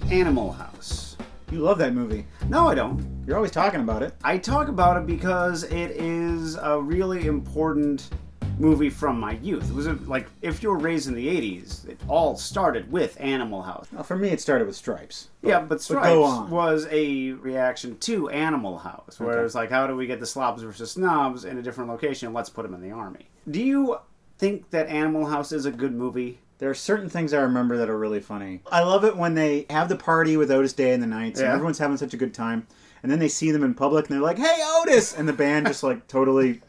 Animal House. You love that movie. No, I don't. You're always talking about it. I talk about it because it is a really important movie from my youth. It was like, if you were raised in the 80s, it all started with Animal House. Well, for me, it started with Stripes. But Stripes was a reaction to Animal House, where it's like, how do we get the slobs versus snobs in a different location? Let's put them in the army. Do you think that Animal House is a good movie? There are certain things I remember that are really funny. I love it when they have the party with Otis Day and the Knights, and everyone's having such a good time. And then they see them in public, and they're like, "Hey, Otis!" And the band just, like, totally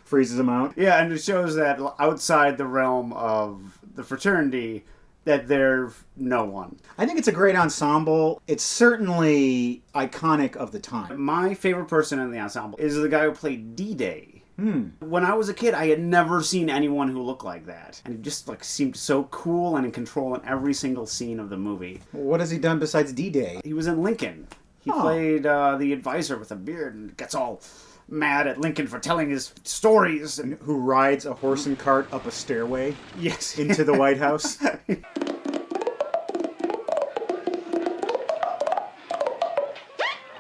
freezes them out. Yeah, and it shows that outside the realm of the fraternity, that they're no one. I think it's a great ensemble. It's certainly iconic of the time. My favorite person in the ensemble is the guy who played D-Day. When I was a kid, I had never seen anyone who looked like that. And he just seemed so cool and in control in every single scene of the movie. What has he done besides D-Day? He was in Lincoln. He played the advisor with a beard and gets all mad at Lincoln for telling his stories. And who rides a horse and cart up a stairway? Yes. Into the White House?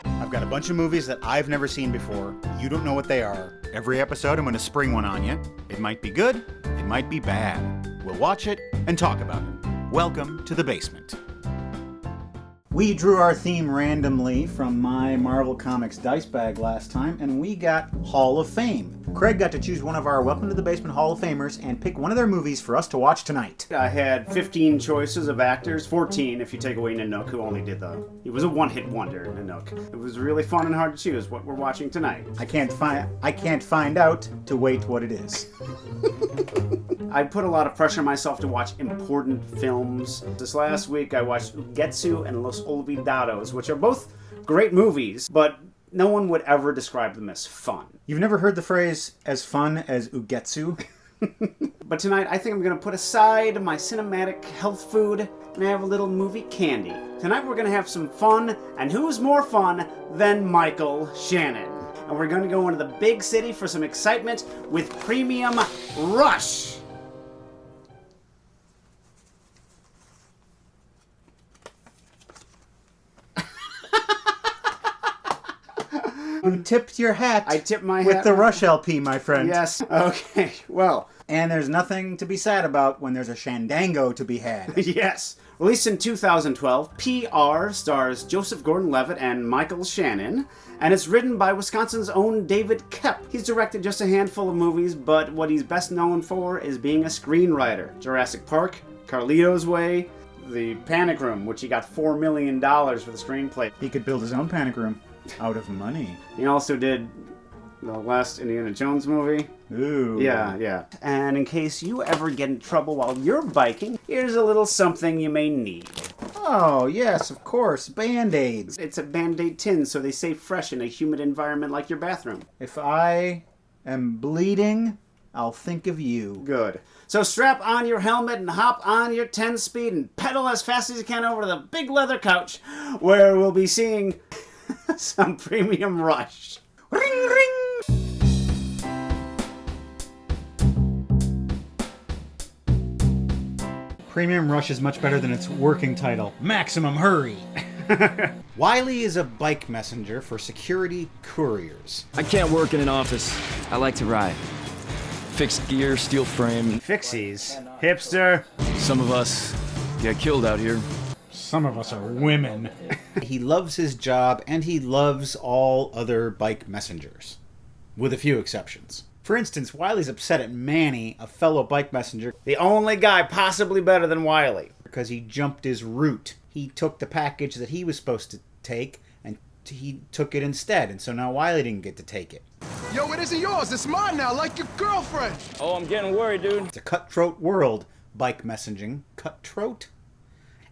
I've got a bunch of movies that I've never seen before. You don't know what they are. Every episode, I'm going to spring one on you. It might be good. It might be bad. We'll watch it and talk about it. Welcome to the basement. We drew our theme randomly from my Marvel Comics dice bag last time, and we got Hall of Fame. Craig got to choose one of our Welcome to the Basement Hall of Famers and pick one of their movies for us to watch tonight. I had 15 choices of actors, 14 if you take away Nanook, who only did he was a one-hit wonder, Nanook. It was really fun and hard to choose what we're watching tonight. I can't find out to wait what it is. I put a lot of pressure on myself to watch important films. This last week I watched Ugetsu and Los Olvidados, which are both great movies, but no one would ever describe them as fun. You've never heard the phrase, as fun as Ugetsu? But tonight I think I'm going to put aside my cinematic health food and have a little movie candy. Tonight we're going to have some fun, and who's more fun than Michael Shannon? And we're going to go into the big city for some excitement with Premium Rush. You tipped your hat. I tipped my hat. With the Rush LP, my friend. Yes. Okay. Well. And there's nothing to be sad about when there's a Shandango to be had. Yes. Released in 2012, PR stars Joseph Gordon-Levitt and Michael Shannon, and it's written by Wisconsin's own David Koepp. He's directed just a handful of movies, but what he's best known for is being a screenwriter. Jurassic Park, Carlito's Way, The Panic Room, which he got $4 million for the screenplay. He could build his own panic room. Out of money. He also did the last Indiana Jones movie. Ooh. Yeah. And in case you ever get in trouble while you're biking, here's a little something you may need. Oh, yes, of course. Band-Aids. It's a Band-Aid tin, so they stay fresh in a humid environment like your bathroom. If I am bleeding, I'll think of you. Good. So strap on your helmet and hop on your 10-speed and pedal as fast as you can over to the big leather couch, where we'll be seeing some Premium Rush. Ring, ring! Premium Rush is much better than its working title, Maximum Hurry. Wiley is a bike messenger for security couriers. I can't work in an office. I like to ride. Fix gear, steel frame. Fixies. Hipster. Some of us get killed out here. Some of us are women. He loves his job, and he loves all other bike messengers. With a few exceptions. For instance, Wiley's upset at Manny, a fellow bike messenger, the only guy possibly better than Wiley. Because he jumped his route. He took the package that he was supposed to take, and he took it instead, and so now Wiley didn't get to take it. Yo, it isn't yours, it's mine now, like your girlfriend! Oh, I'm getting worried, dude. It's a cutthroat world, bike messaging. Cutthroat?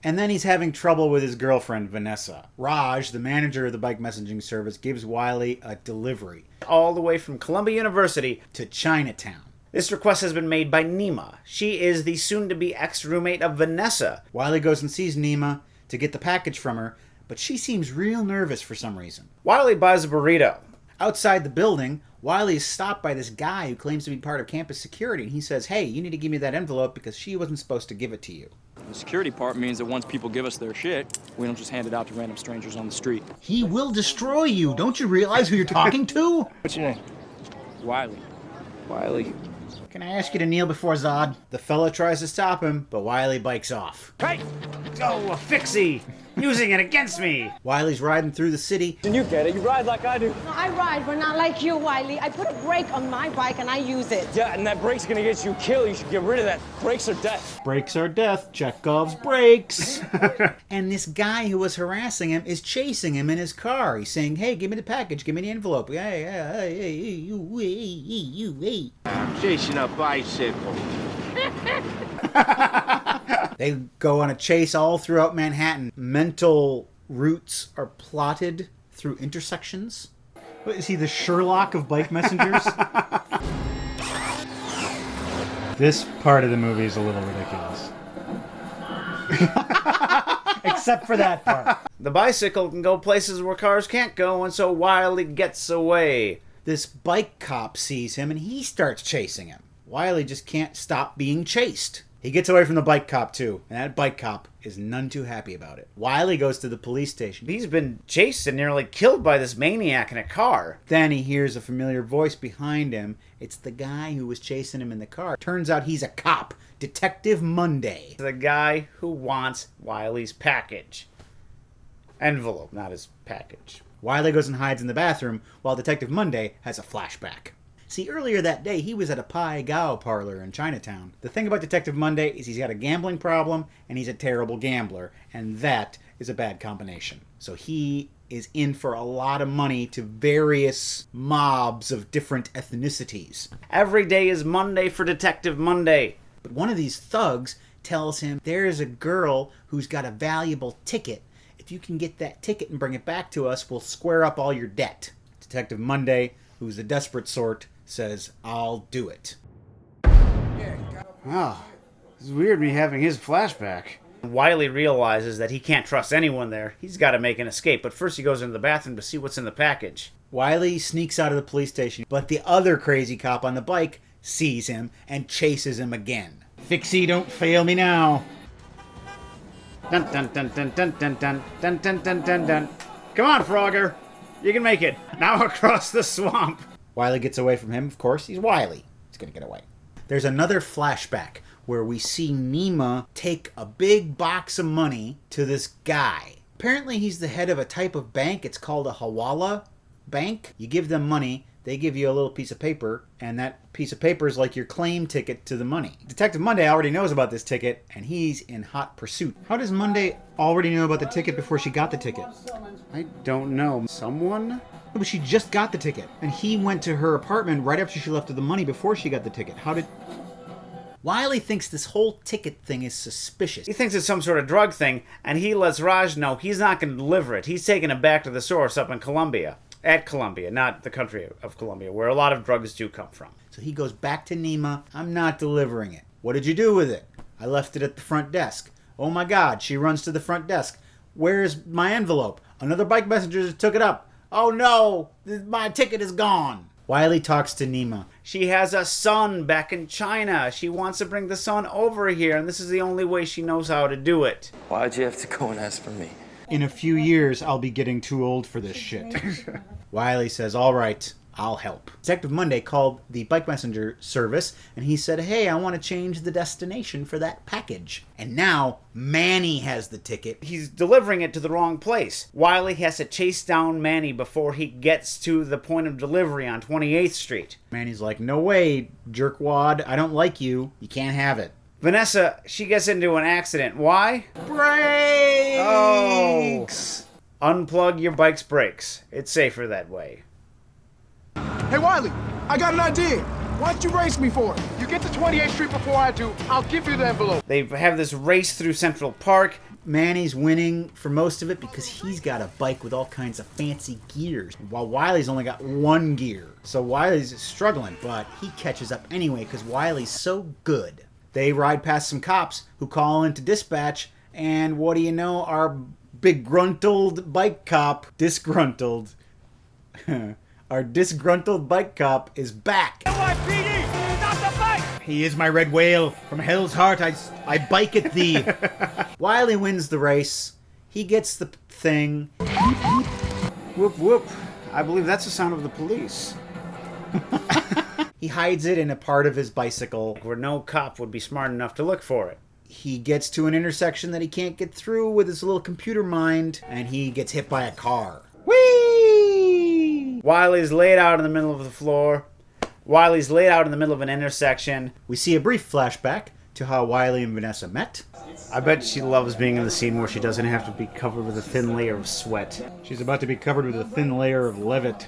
And then he's having trouble with his girlfriend, Vanessa. Raj, the manager of the bike messaging service, gives Wiley a delivery. All the way from Columbia University to Chinatown. This request has been made by Nima. She is the soon-to-be ex-roommate of Vanessa. Wiley goes and sees Nima to get the package from her, but she seems real nervous for some reason. Wiley buys a burrito. Outside the building, Wiley is stopped by this guy who claims to be part of campus security, and he says, "Hey, you need to give me that envelope because she wasn't supposed to give it to you." The security part means that once people give us their shit, we don't just hand it out to random strangers on the street. He will destroy you. Don't you realize who you're talking to? What's your name? Wiley. Wiley. Can I ask you to kneel before Zod? The fella tries to stop him, but Wiley bikes off. Hey! Oh, a fixie! Using it against me! Wiley's riding through the city. And you get it. You ride like I do. No, I ride, but not like you, Wiley. I put a brake on my bike and I use it. Yeah, and that brake's gonna get you killed. You should get rid of that. Brakes are death. Brakes are death. Chekhov's brakes. And this guy who was harassing him is chasing him in his car. He's saying, hey, give me the package. Give me the envelope. Hey, you. I'm chasing a bicycle. They go on a chase all throughout Manhattan. Mental routes are plotted through intersections. What, is he the Sherlock of bike messengers? This part of the movie is a little ridiculous. Except for that part. The bicycle can go places where cars can't go, and so Wiley gets away. This bike cop sees him and he starts chasing him. Wiley just can't stop being chased. He gets away from the bike cop too, and that bike cop is none too happy about it. Wiley goes to the police station. He's been chased and nearly killed by this maniac in a car. Then he hears a familiar voice behind him. It's the guy who was chasing him in the car. Turns out he's a cop, Detective Monday. The guy who wants Wiley's package. Envelope, not his package. Wiley goes and hides in the bathroom while Detective Monday has a flashback. See, earlier that day, he was at a Pai Gao parlor in Chinatown. The thing about Detective Monday is he's got a gambling problem, and he's a terrible gambler, and that is a bad combination. So he is in for a lot of money to various mobs of different ethnicities. Every day is Monday for Detective Monday. But one of these thugs tells him there is a girl who's got a valuable ticket. If you can get that ticket and bring it back to us, we'll square up all your debt. Detective Monday, who's the desperate sort, says, I'll do it. Oh, it's weird me having his flashback. Wiley realizes that he can't trust anyone there. He's got to make an escape, but first he goes into the bathroom to see what's in the package. Wiley sneaks out of the police station, but the other crazy cop on the bike sees him and chases him again. Fixie, don't fail me now. Dun dun dun dun dun dun dun dun dun dun dun dun. Come on, Frogger. You can make it. Now across the swamp. Wiley gets away from him, of course. He's Wiley. He's going to get away. There's another flashback where we see Nima take a big box of money to this guy. Apparently he's the head of a type of bank. It's called a Hawala bank. You give them money, they give you a little piece of paper, and that piece of paper is like your claim ticket to the money. Detective Monday already knows about this ticket, and he's in hot pursuit. How does Monday already know about the ticket before she got the ticket? I don't know. Someone? But she just got the ticket, and he went to her apartment right after she left with the money before she got the ticket. How did... Wiley thinks this whole ticket thing is suspicious. He thinks it's some sort of drug thing, and he lets Raj know he's not going to deliver it. He's taking it back to the source up in Colombia. At Colombia, not the country of Colombia, where a lot of drugs do come from. So he goes back to Nima. I'm not delivering it. What did you do with it? I left it at the front desk. Oh my God, she runs to the front desk. Where's my envelope? Another bike messenger just took it up. Oh no, my ticket is gone. Wiley talks to Nima. She has a son back in China. She wants to bring the son over here, and this is the only way she knows how to do it. Why'd you have to go and ask for me? In a few years, I'll be getting too old for this shit. Wiley says, all right, I'll help. Detective Monday called the bike messenger service, and he said, hey, I want to change the destination for that package. And now, Manny has the ticket. He's delivering it to the wrong place. Wiley has to chase down Manny before he gets to the point of delivery on 28th Street. Manny's like, no way, jerkwad, I don't like you. You can't have it. Vanessa, she gets into an accident. Why? Brakes! Oh! Unplug your bike's brakes. It's safer that way. Hey, Wiley, I got an idea. Why don't you race me for it? You get to 28th Street before I do, I'll give you the envelope. They have this race through Central Park. Manny's winning for most of it because he's got a bike with all kinds of fancy gears, while Wiley's only got one gear. So Wiley's struggling, but he catches up anyway because Wiley's so good. They ride past some cops who call into dispatch, and what do you know? Our disgruntled bike cop is back. NYPD! Stop the fight! He is my red whale. From hell's heart, I bike at thee. Wiley wins the race. He gets the thing. Whoop, whoop. I believe that's the sound of the police. He hides it in a part of his bicycle. Where no cop would be smart enough to look for it. He gets to an intersection that he can't get through with his little computer mind, and he gets hit by a car. Whee! Wiley's laid out in the middle of the floor. Wiley's laid out in the middle of an intersection. We see a brief flashback to how Wiley and Vanessa met. I bet she loves being in the scene where she doesn't have to be covered with a thin layer of sweat. She's about to be covered with a thin layer of Levitt.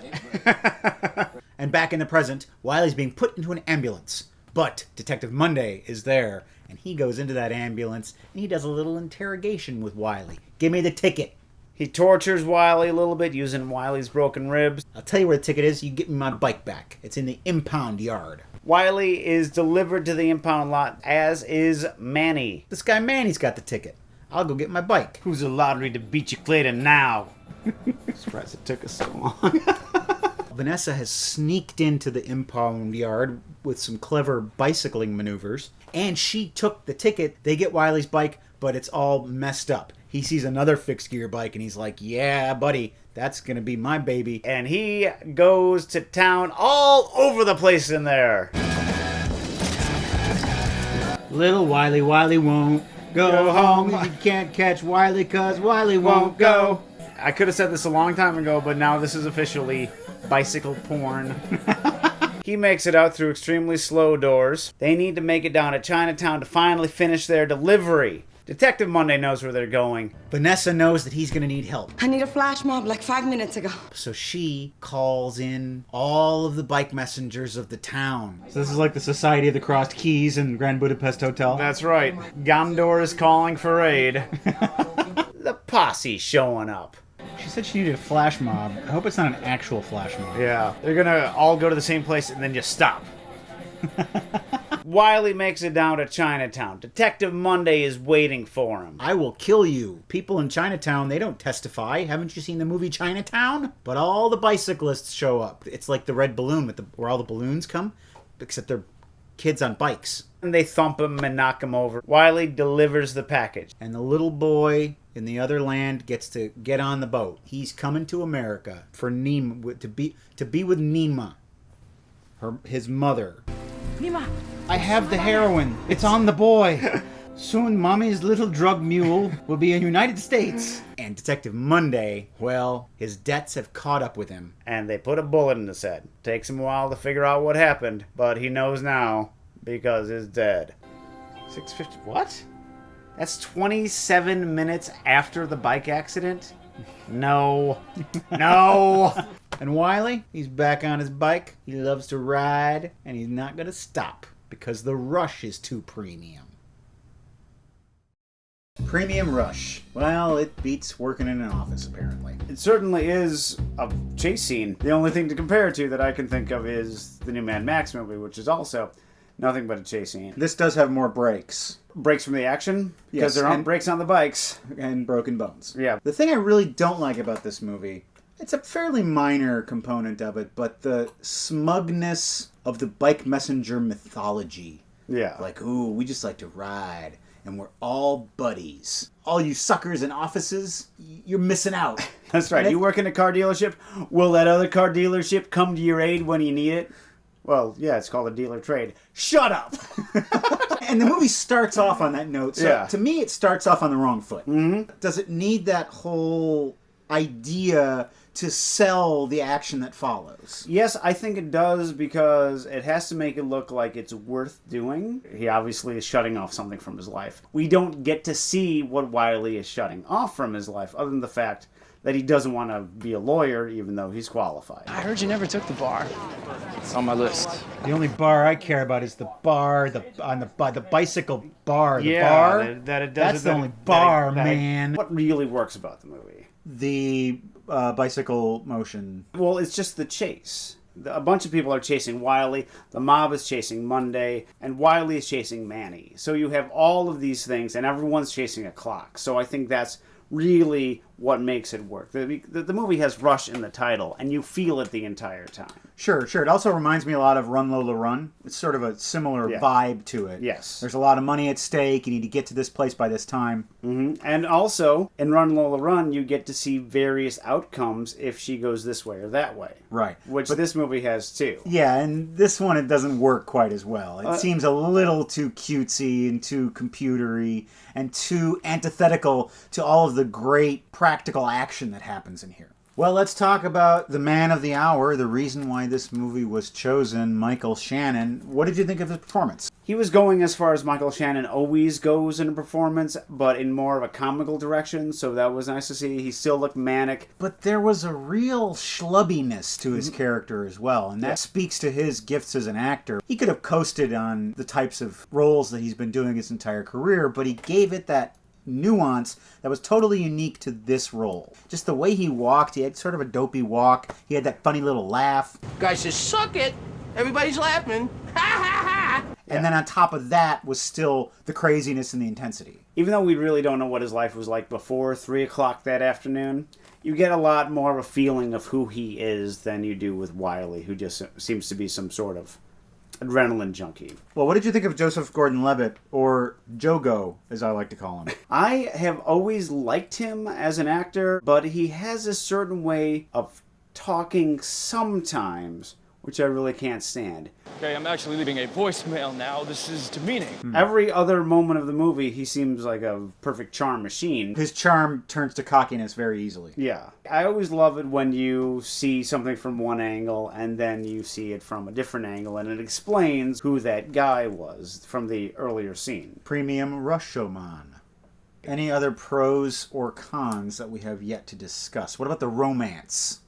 And back in the present, Wiley's being put into an ambulance. But Detective Monday is there, and he goes into that ambulance, and he does a little interrogation with Wiley. Give me the ticket. He tortures Wiley a little bit using Wiley's broken ribs. I'll tell you where the ticket is. You get me my bike back. It's in the impound yard. Wiley is delivered to the impound lot, as is Manny. This guy Manny's got the ticket. I'll go get my bike. Who's the lottery to beat you, Clayton, now? Surprised it took us so long. Vanessa has sneaked into the impound yard with some clever bicycling maneuvers, and she took the ticket. They get Wiley's bike, but it's all messed up. He sees another fixed gear bike, and he's like, yeah, buddy, that's going to be my baby. And he goes to town all over the place in there. Little Wiley won't go home. You can't catch Wiley, 'cause Wiley won't go. I could have said this a long time ago, but now this is officially bicycle porn. He makes it out through extremely slow doors. They need to make it down to Chinatown to finally finish their delivery. Detective Monday knows where they're going. Vanessa knows that he's going to need help. I need a flash mob like 5 minutes ago. So she calls in all of the bike messengers of the town. So this is like the Society of the Crossed Keys in Grand Budapest Hotel? That's right. Gondor is calling for aid. The posse's showing up. She said she needed a flash mob. I hope it's not an actual flash mob. Yeah. They're gonna all go to the same place and then just stop. Wiley makes it down to Chinatown. Detective Monday is waiting for him. I will kill you. People in Chinatown, they don't testify. Haven't you seen the movie Chinatown? But all the bicyclists show up. It's like the red balloon with where all the balloons come, except they're kids on bikes. And they thump him and knock him over. Wiley delivers the package. And the little boy in the other land gets to get on the boat. He's coming to America for Nima, to be with Nima, his mother. Nima. I have the heroin. It's on the boy. Soon Mommy's little drug mule will be in the United States. And Detective Monday, well, his debts have caught up with him. And they put a bullet in his head. Takes him a while to figure out what happened, but he knows now because he's dead. 6:50. What? That's 27 minutes after the bike accident? No. No. And Wiley, he's back on his bike. He loves to ride, and he's not going to stop because the rush is too premium. Premium rush. Well, it beats working in an office, apparently. It certainly is a chase scene. The only thing to compare it to that I can think of is the new Mad Max movie, which is also nothing but a chase scene. This does have more breaks. Breaks from the action? Yes, Because there aren't breaks on the bikes. And broken bones. Yeah. The thing I really don't like about this movie, it's a fairly minor component of it, but the smugness of the bike messenger mythology. Yeah. Like, ooh, we just like to ride, and we're all buddies. All you suckers in offices, you're missing out. That's right. You work in a car dealership? Will that other car dealership come to your aid when you need it? Well, yeah, it's called a dealer trade. Shut up! And the movie starts off on that note. So yeah. To me, it starts off on the wrong foot. Mm-hmm. Does it need that whole idea to sell the action that follows? Yes, I think it does because it has to make it look like it's worth doing. He obviously is shutting off something from his life. We don't get to see what Wiley is shutting off from his life, other than the fact that he doesn't want to be a lawyer, even though he's qualified. I heard you never took the bar. It's on my list. The only bar I care about is the bar, the bicycle bar. The Yeah, bar? that's the only bar, man. What really works about the movie? The bicycle motion. Well, it's just the chase. A bunch of people are chasing Wiley, the mob is chasing Monday, and Wiley is chasing Manny. So you have all of these things, and everyone's chasing a clock. So I think that's really what makes it work. The movie has rush in the title, and you feel it the entire time. Sure. It also reminds me a lot of Run, Lola, Run. It's sort of a similar vibe to it. Yes. There's a lot of money at stake. You need to get to this place by this time. Mm-hmm. And also, in Run, Lola, Run, you get to see various outcomes if she goes this way or that way. Right. Which this movie has too. Yeah, and this one, it doesn't work quite as well. It seems a little too cutesy and too computery and too antithetical to all of the great practical action that happens in here. Well, let's talk about the man of the hour, the reason why this movie was chosen, Michael Shannon. What did you think of his performance? He was going as far as Michael Shannon always goes in a performance, but in more of a comical direction, so that was nice to see. He still looked manic. But there was a real schlubbiness to his character as well, and that speaks to his gifts as an actor. He could have coasted on the types of roles that he's been doing his entire career, but he gave it that nuance that was totally unique to this role. Just the way he walked, he had sort of a dopey walk. He had that funny little laugh. Guy says, suck it. Everybody's laughing. Ha ha ha. And then on top of that was still the craziness and the intensity. Even though we really don't know what his life was like before 3 o'clock that afternoon, you get a lot more of a feeling of who he is than you do with Wiley, who just seems to be some sort of adrenaline junkie. Well, what did you think of Joseph Gordon-Levitt, or Jogo, as I like to call him? I have always liked him as an actor, but he has a certain way of talking sometimes, which I really can't stand. Okay, I'm actually leaving a voicemail now. This is demeaning. Every other moment of the movie, he seems like a perfect charm machine. His charm turns to cockiness very easily. Yeah. I always love it when you see something from one angle and then you see it from a different angle and it explains who that guy was from the earlier scene. Premium Rashomon. Any other pros or cons that we have yet to discuss? What about the romance?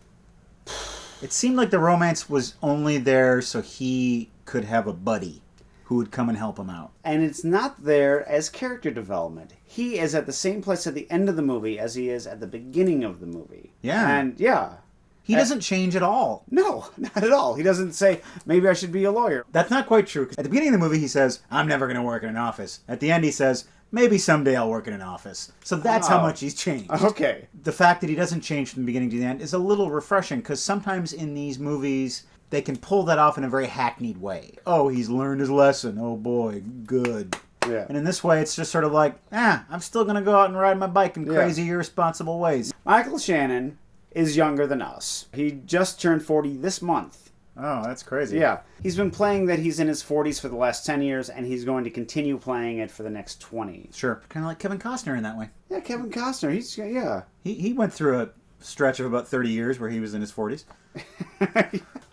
It seemed like the romance was only there so he could have a buddy who would come and help him out. And it's not there as character development. He is at the same place at the end of the movie as he is at the beginning of the movie. Yeah. And yeah. He doesn't change at all. No, not at all. He doesn't say, maybe I should be a lawyer. That's not quite true. At the beginning of the movie, he says, I'm never going to work in an office. At the end, he says, maybe someday I'll work in an office. So that's how much he's changed. Okay. The fact that he doesn't change from the beginning to the end is a little refreshing, because sometimes in these movies, they can pull that off in a very hackneyed way. Oh, he's learned his lesson. Oh boy, good. Yeah. And in this way, it's just sort of like, I'm still going to go out and ride my bike in crazy, irresponsible ways. Michael Shannon is younger than us. He just turned 40 this month. Oh, that's crazy. Yeah. He's been playing that he's in his 40s for the last 10 years, and he's going to continue playing it for the next 20. Sure. Kind of like Kevin Costner in that way. Yeah, Kevin Costner. He went through a stretch of about 30 years where he was in his 40s.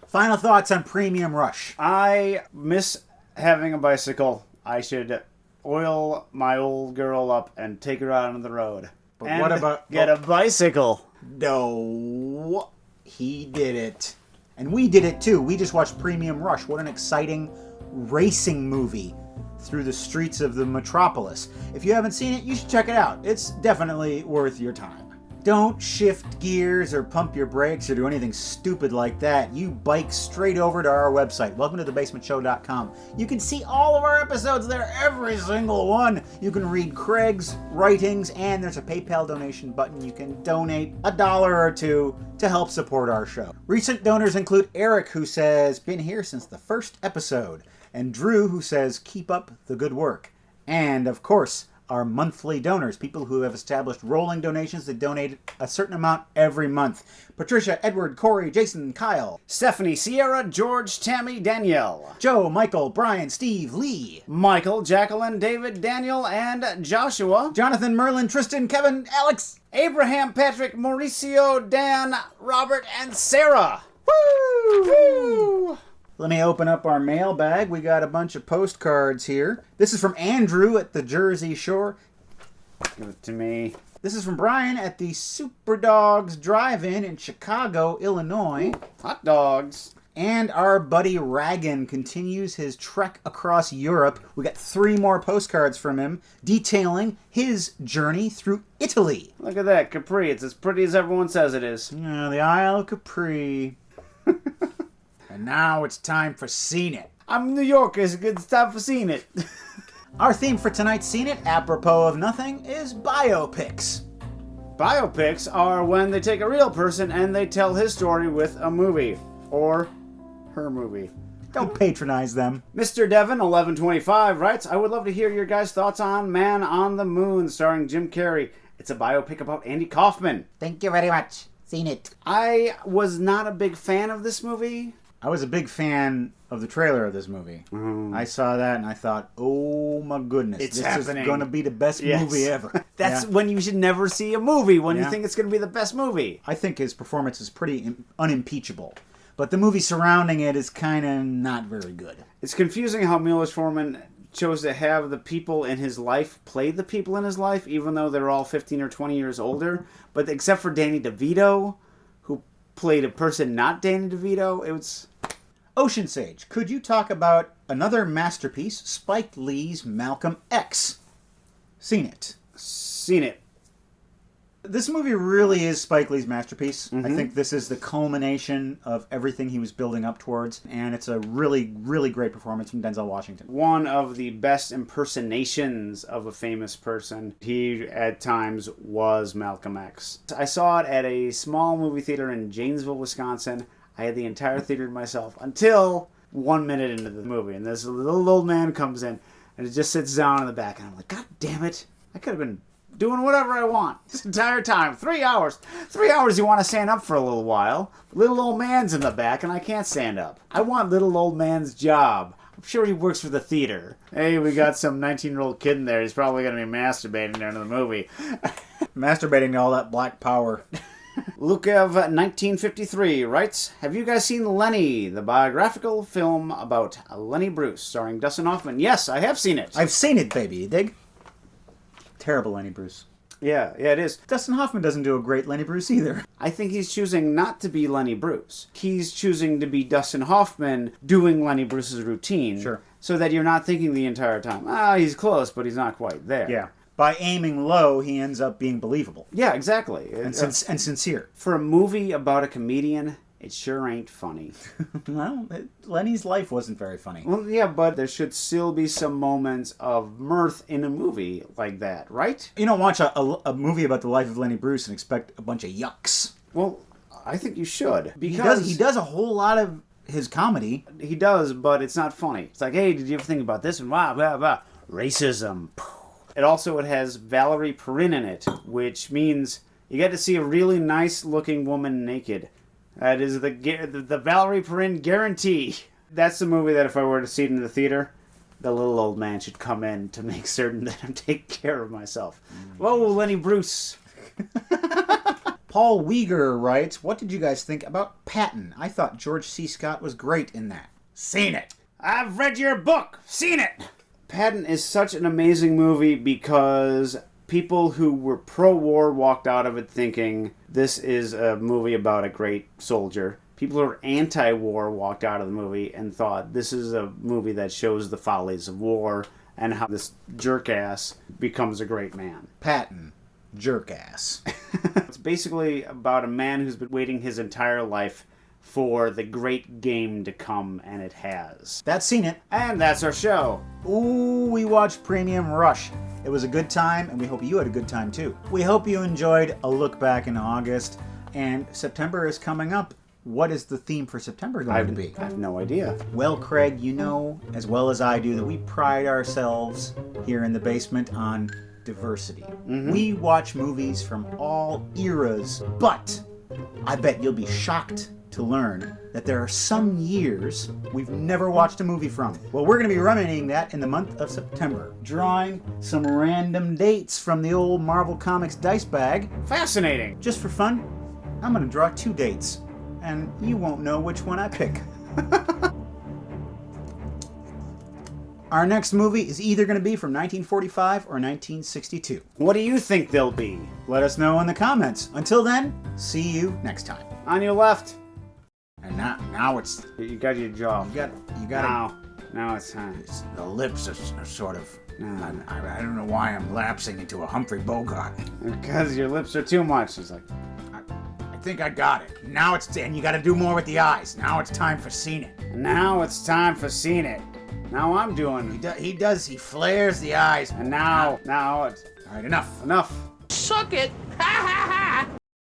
Final thoughts on Premium Rush. I miss having a bicycle. I should oil my old girl up and take her out on the road. But and what about... get a bicycle? No. He did it. And we did it too. We just watched Premium Rush. What an exciting racing movie through the streets of the metropolis. If you haven't seen it, you should check it out. It's definitely worth your time. Don't shift gears or pump your brakes or do anything stupid like that. You bike straight over to our website, welcometothebasementshow.com. You can see all of our episodes there, every single one. You can read Craig's writings, and there's a PayPal donation button. You can donate $1 or $2 to help support our show. Recent donors include Eric, who says, been here since the first episode, and Drew, who says, keep up the good work. And, of course, our monthly donors, people who have established rolling donations that donate a certain amount every month. Patricia, Edward, Corey, Jason, Kyle, Stephanie, Sierra, George, Tammy, Danielle, Joe, Michael, Brian, Steve, Lee, Michael, Jacqueline, David, Daniel, and Joshua, Jonathan, Merlin, Tristan, Kevin, Alex, Abraham, Patrick, Mauricio, Dan, Robert, and Sarah. Woo! Woo! Let me open up our mailbag. We got a bunch of postcards here. This is from Andrew at the Jersey Shore. Give it to me. This is from Brian at the Super Dogs Drive-In in Chicago, Illinois. Ooh, hot dogs. And our buddy Ragan continues his trek across Europe. We got 3 more postcards from him detailing his journey through Italy. Look at that, Capri. It's as pretty as everyone says it is. The Isle of Capri. And now it's time for Seen It. I'm New Yorker. It's time for Seen It. Our theme for tonight's Seen It, apropos of nothing, is biopics. Biopics are when they take a real person and they tell his story with a movie. Or her movie. Don't patronize them. Mr. Devon, 1125, writes, I would love to hear your guys' thoughts on Man on the Moon, starring Jim Carrey. It's a biopic about Andy Kaufman. Thank you very much. Seen it. I was not a big fan of this movie. I was a big fan of the trailer of this movie. I saw that and I thought, oh my goodness, It's this happening. is going to be the best movie ever. That's Yeah. when you should never see a movie, when you Yeah. think it's going to be the best movie. I think his performance is pretty unimpeachable. But the movie surrounding it is kind of not very good. It's confusing how Milos Forman chose to have the people in his life play the people in his life, even though they're all 15 or 20 years older. But except for Danny DeVito, who played a person not Danny DeVito, it was... Ocean Sage, could you talk about another masterpiece, Spike Lee's Malcolm X? Seen it. Seen it. This movie really is Spike Lee's masterpiece. I think this is the culmination of everything he was building up towards, and it's a really, really great performance from Denzel Washington. One of the best impersonations of a famous person. He, at times, was Malcolm X. I saw it at a small movie theater in Janesville, Wisconsin. I had the entire theater to myself until 1 minute into the movie, and this little old man comes in, and it just sits down in the back, and I'm like, God damn it, I could have been doing whatever I want this entire time. 3 hours. 3 hours you want to stand up for a little while. Little old man's in the back, and I can't stand up. I want little old man's job. I'm sure he works for the theater. Hey, we got some 19-year-old kid in there. He's probably going to be masturbating during the movie. Masturbating to all that black power. Lukev, 1953, writes, have you guys seen Lenny, the biographical film about Lenny Bruce, starring Dustin Hoffman? Yes, I have seen it. I've seen it, baby. You dig? Terrible Lenny Bruce. Yeah, it is. Dustin Hoffman doesn't do a great Lenny Bruce either. I think he's choosing not to be Lenny Bruce. He's choosing to be Dustin Hoffman doing Lenny Bruce's routine. Sure. So that you're not thinking the entire time, he's close, but he's not quite there. Yeah. By aiming low, he ends up being believable. Yeah, exactly. And sincere. For a movie about a comedian, it sure ain't funny. Well, Lenny's life wasn't very funny. Well, yeah, but there should still be some moments of mirth in a movie like that, right? You don't watch a movie about the life of Lenny Bruce and expect a bunch of yucks. Well, I think you should. Because He does a whole lot of his comedy. He does, but it's not funny. It's like, hey, did you ever think about this? And blah, blah, blah. Racism. It has Valerie Perrin in it, which means you get to see a really nice-looking woman naked. That is the Valerie Perrin guarantee. That's the movie that if I were to see it in the theater, the little old man should come in to make certain that I'm taking care of myself. Whoa, Lenny Bruce. Paul Weger writes, what did you guys think about Patton? I thought George C. Scott was great in that. Seen it. I've read your book. Seen it. Patton is such an amazing movie because people who were pro-war walked out of it thinking this is a movie about a great soldier. People who are anti-war walked out of the movie and thought this is a movie that shows the follies of war and how this jerk-ass becomes a great man. Patton. Jerk-ass. It's basically about a man who's been waiting his entire life for the great game to come, and it has. That's Seen It. And that's our show. Ooh, we watched Premium Rush. It was a good time, and we hope you had a good time too. We hope you enjoyed a look back in August, and September is coming up. What is the theme for September going to be? I have no idea. Well, Craig, you know as well as I do that we pride ourselves here in the basement on diversity. We watch movies from all eras, but I bet you'll be shocked to learn that there are some years we've never watched a movie from. Well, we're going to be remedying that in the month of September, drawing some random dates from the old Marvel Comics dice bag. Fascinating. Just for fun, I'm going to draw 2 dates, and you won't know which one I pick. Our next movie is either going to be from 1945 or 1962. What do you think they'll be? Let us know in the comments. Until then, see you next time. On your left. And now it's You got your jaw. you got Now it's time. the lips are sort of. I don't know why I'm lapsing into a Humphrey Bogart. Because your lips are too much. It's like, I think I got it. Now and you got to do more with the eyes. Now it's time for Seen It. now it's time for Seen It. Now I'm doing. He flares the eyes. And now it's All right, enough. enough. Suck it. Ha ha.